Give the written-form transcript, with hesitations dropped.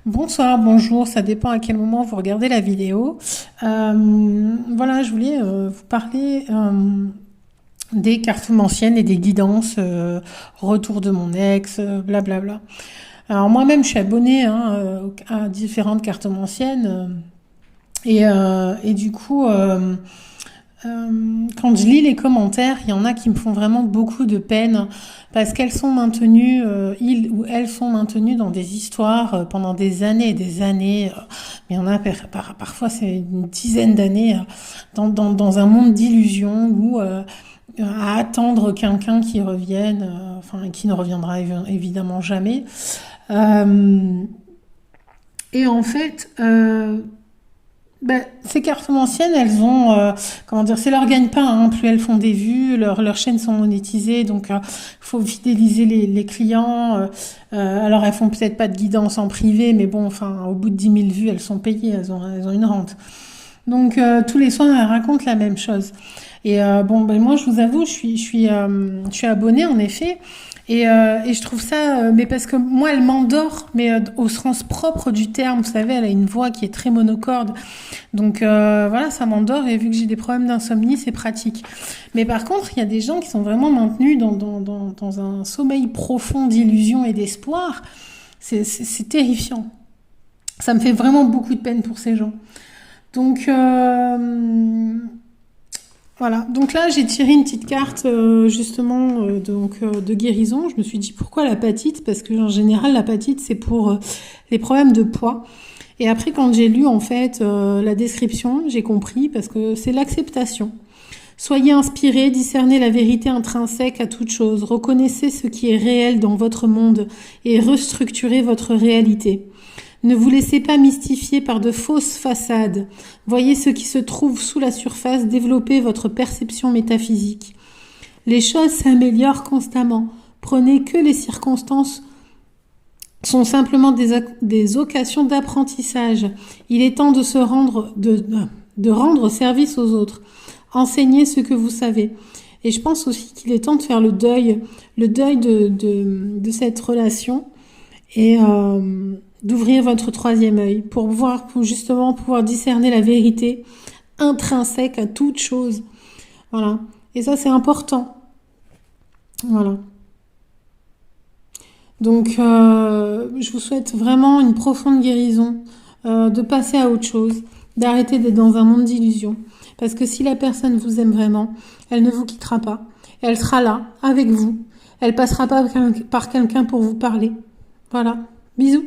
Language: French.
Bonsoir, bonjour, ça dépend à quel moment vous regardez la vidéo. Voilà, je voulais vous parler des cartes anciennes et des guidances, retour de mon ex, blablabla. Alors moi-même, je suis abonnée à différentes cartes anciennes et du coup, quand je lis les commentaires, il y en a qui me font vraiment beaucoup de peine parce qu'elles sont maintenues, ils ou elles sont maintenues dans des histoires pendant des années et des années. Mais il y en a parfois c'est une dizaine d'années dans un monde d'illusions où à attendre quelqu'un qui revienne, enfin qui ne reviendra évidemment jamais. Euh, et en fait, ben, ces cartes anciennes, elles ont, comment dire, c'est leur gagne-pain, hein. Plus elles font des vues, leurs chaînes sont monétisées, donc il faut fidéliser les clients. Alors elles font peut-être pas de guidance en privé, mais bon, enfin, au bout de 10 000 vues, elles sont payées, elles ont une rente. Donc tous les soirs, elle raconte la même chose. Et bon, ben moi, je vous avoue, je suis abonnée en effet. Et je trouve ça, mais parce que moi, elle m'endort, mais au sens propre du terme. Vous savez, elle a une voix qui est très monocorde. Donc voilà, ça m'endort. Et vu que j'ai des problèmes d'insomnie, c'est pratique. Mais par contre, il y a des gens qui sont vraiment maintenus dans un sommeil profond d'illusion et d'espoir. C'est terrifiant. Ça me fait vraiment beaucoup de peine pour ces gens. Donc voilà. Donc là, j'ai tiré une petite carte justement de guérison. Je me suis dit pourquoi l'apatite? Parce que en général, l'apatite c'est pour les problèmes de poids. Et après, quand j'ai lu en fait la description, j'ai compris parce que c'est l'acceptation. Soyez inspirés, discernez la vérité intrinsèque à toute chose, reconnaissez ce qui est réel dans votre monde et restructurez votre réalité. Ne vous laissez pas mystifier par de fausses façades. Voyez ce qui se trouve sous la surface, développez votre perception métaphysique. Les choses s'améliorent constamment. Prenez que les circonstances sont simplement des occasions d'apprentissage. Il est temps de de rendre service aux autres. Enseignez ce que vous savez. Et je pense aussi qu'il est temps de faire le deuil de cette relation et d'ouvrir votre troisième œil pour justement pouvoir discerner la vérité intrinsèque à toute chose. Voilà. Et ça, c'est important. Voilà. Donc, je vous souhaite vraiment une profonde guérison, de passer à autre chose, d'arrêter d'être dans un monde d'illusions. Parce que si la personne vous aime vraiment, elle ne vous quittera pas. Elle sera là, avec vous. Elle passera pas par quelqu'un pour vous parler. Voilà. Bisous.